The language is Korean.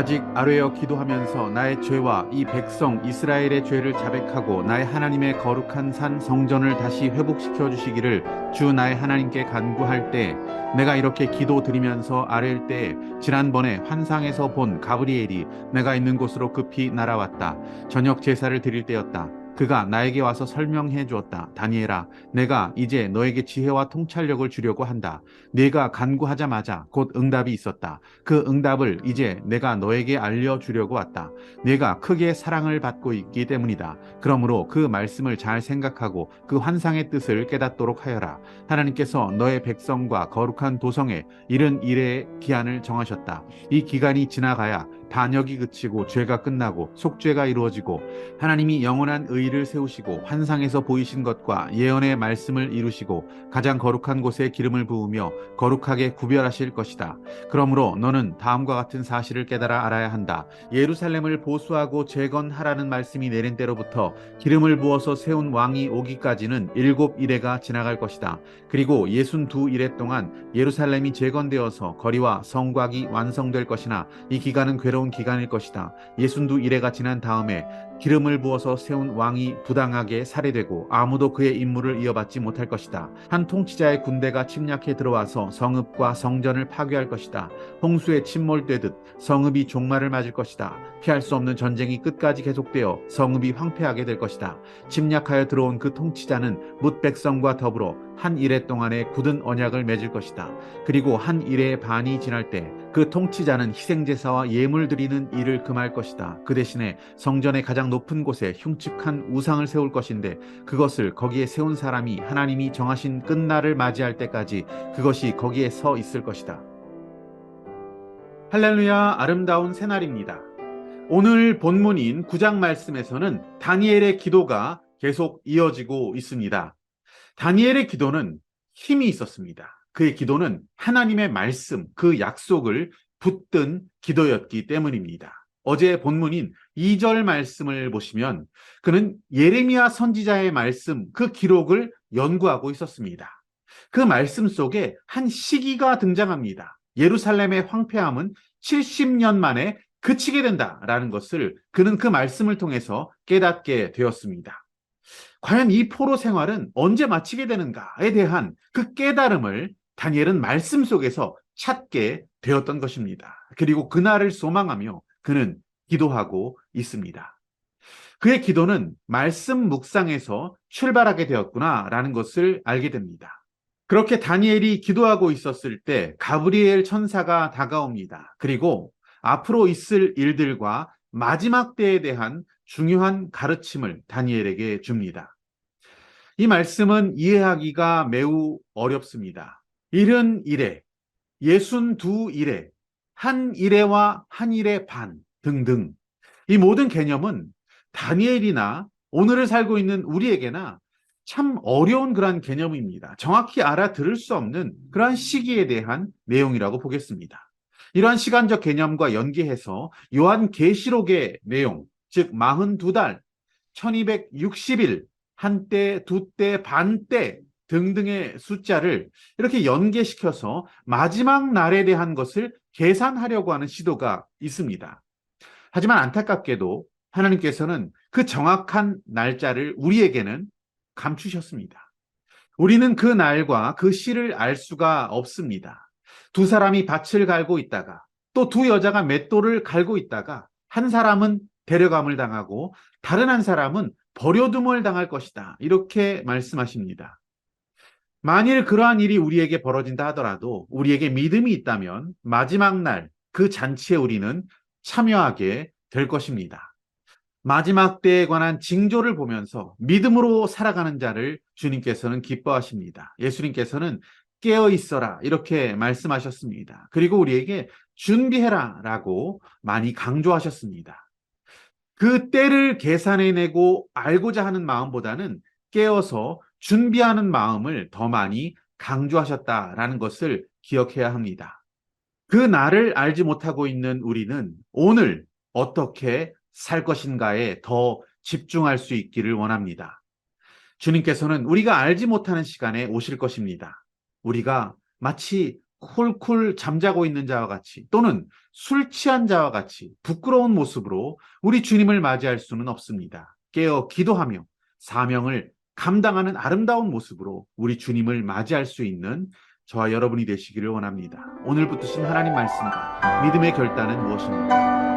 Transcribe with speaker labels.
Speaker 1: 아직 아뢰어 기도하면서 나의 죄와 이 백성 이스라엘의 죄를 자백하고 나의 하나님의 거룩한 산 성전을 다시 회복시켜 주시기를 주 나의 하나님께 간구할 때, 내가 이렇게 기도 드리면서 아뢰일 때 지난번에 환상에서 본 가브리엘이 내가 있는 곳으로 급히 날아왔다. 저녁 제사를 드릴 때였다. 그가 나에게 와서 설명해 주었다. 다니엘아, 내가 이제 너에게 지혜와 통찰력을 주려고 한다. 네가 간구하자마자 곧 응답이 있었다. 그 응답을 이제 내가 너에게 알려주려고 왔다. 네가 크게 사랑을 받고 있기 때문이다. 그러므로 그 말씀을 잘 생각하고 그 환상의 뜻을 깨닫도록 하여라. 하나님께서 너의 백성과 거룩한 도성에 이른 일의 기한을 정하셨다. 이 기간이 지나가야 반역이 그치고 죄가 끝나고 속죄가 이루어지고 하나님이 영원한 의를 세우시고 환상에서 보이신 것과 예언의 말씀을 이루시고 가장 거룩한 곳에 기름을 부으며 거룩하게 구별하실 것이다. 그러므로 너는 다음과 같은 사실을 깨달아 알아야 한다. 예루살렘을 보수하고 재건하라는 말씀이 내린 때로부터 기름을 부어서 세운 왕이 오기까지는 7일회가 지나갈 것이다. 그리고 62일회 동안 예루살렘이 재건되어서 거리와 성곽이 완성될 것이나 이 기간은 괴로운 기간일 것이다. 62일회가 지난 다음에 기름을 부어서 세운 왕이 부당하게 살해되고 아무도 그의 임무를 이어받지 못할 것이다. 한 통치자의 군대가 침략해 들어와서 성읍과 성전을 파괴할 것이다. 홍수에 침몰되듯 성읍이 종말을 맞을 것이다. 피할 수 없는 전쟁이 끝까지 계속되어 성읍이 황폐하게 될 것이다. 침략하여 들어온 그 통치자는 뭇 백성과 더불어 한 일해 동안에 굳은 언약을 맺을 것이다. 그리고 한 일해의 반이 지날 때 그 통치자는 희생제사와 예물 드리는 일을 금할 것이다. 그 대신에 성전의 가장 높은 곳에 흉측한 우상을 세울 것인데 그것을 거기에 세운 사람이 하나님이 정하신 끝날을 맞이할 때까지 그것이 거기에 서 있을 것이다. 할렐루야, 아름다운 새날입니다. 오늘 본문인 9장 말씀에서는 다니엘의 기도가 계속 이어지고 있습니다. 다니엘의 기도는 힘이 있었습니다. 그의 기도는 하나님의 말씀, 그 약속을 붙든 기도였기 때문입니다. 어제 본문인 2절 말씀을 보시면 그는 예레미야 선지자의 말씀, 그 기록을 연구하고 있었습니다. 그 말씀 속에 한 시기가 등장합니다. 예루살렘의 황폐함은 70년 만에 그치게 된다라는 것을 그는 그 말씀을 통해서 깨닫게 되었습니다. 과연 이 포로 생활은 언제 마치게 되는가에 대한 그 깨달음을 다니엘은 말씀 속에서 찾게 되었던 것입니다. 그리고 그날을 소망하며 그는 기도하고 있습니다. 그의 기도는 말씀 묵상에서 출발하게 되었구나라는 것을 알게 됩니다. 그렇게 다니엘이 기도하고 있었을 때 가브리엘 천사가 다가옵니다. 그리고 앞으로 있을 일들과 마지막 때에 대한 중요한 가르침을 다니엘에게 줍니다. 이 말씀은 이해하기가 매우 어렵습니다. 70일에, 62일에, 한 일에와 한 일의 반 등등. 이 모든 개념은 다니엘이나 오늘을 살고 있는 우리에게나 참 어려운 그러한 개념입니다. 정확히 알아들을 수 없는 그러한 시기에 대한 내용이라고 보겠습니다. 이러한 시간적 개념과 연계해서 요한계시록의 내용, 즉 42달, 1260일, 한때, 두때, 반때 등등의 숫자를 이렇게 연계시켜서 마지막 날에 대한 것을 계산하려고 하는 시도가 있습니다. 하지만 안타깝게도 하나님께서는 그 정확한 날짜를 우리에게는 감추셨습니다. 우리는 그 날과 그 시를 알 수가 없습니다. 두 사람이 밭을 갈고 있다가 또 두 여자가 맷돌을 갈고 있다가 한 사람은 데려감을 당하고 다른 한 사람은 버려둠을 당할 것이다. 이렇게 말씀하십니다. 만일 그러한 일이 우리에게 벌어진다 하더라도 우리에게 믿음이 있다면 마지막 날 그 잔치에 우리는 참여하게 될 것입니다. 마지막 때에 관한 징조를 보면서 믿음으로 살아가는 자를 주님께서는 기뻐하십니다. 예수님께서는 깨어 있어라 이렇게 말씀하셨습니다. 그리고 우리에게 준비해라 라고 많이 강조하셨습니다. 그 때를 계산해내고 알고자 하는 마음보다는 깨어서 준비하는 마음을 더 많이 강조하셨다라는 것을 기억해야 합니다. 그 날을 알지 못하고 있는 우리는 오늘 어떻게 살 것인가에 더 집중할 수 있기를 원합니다. 주님께서는 우리가 알지 못하는 시간에 오실 것입니다. 우리가 마치 쿨쿨 잠자고 있는 자와 같이 또는 술 취한 자와 같이 부끄러운 모습으로 우리 주님을 맞이할 수는 없습니다. 깨어 기도하며 사명을 감당하는 아름다운 모습으로 우리 주님을 맞이할 수 있는 저와 여러분이 되시기를 원합니다. 오늘 붙드신 하나님 말씀과 믿음의 결단은 무엇입니까?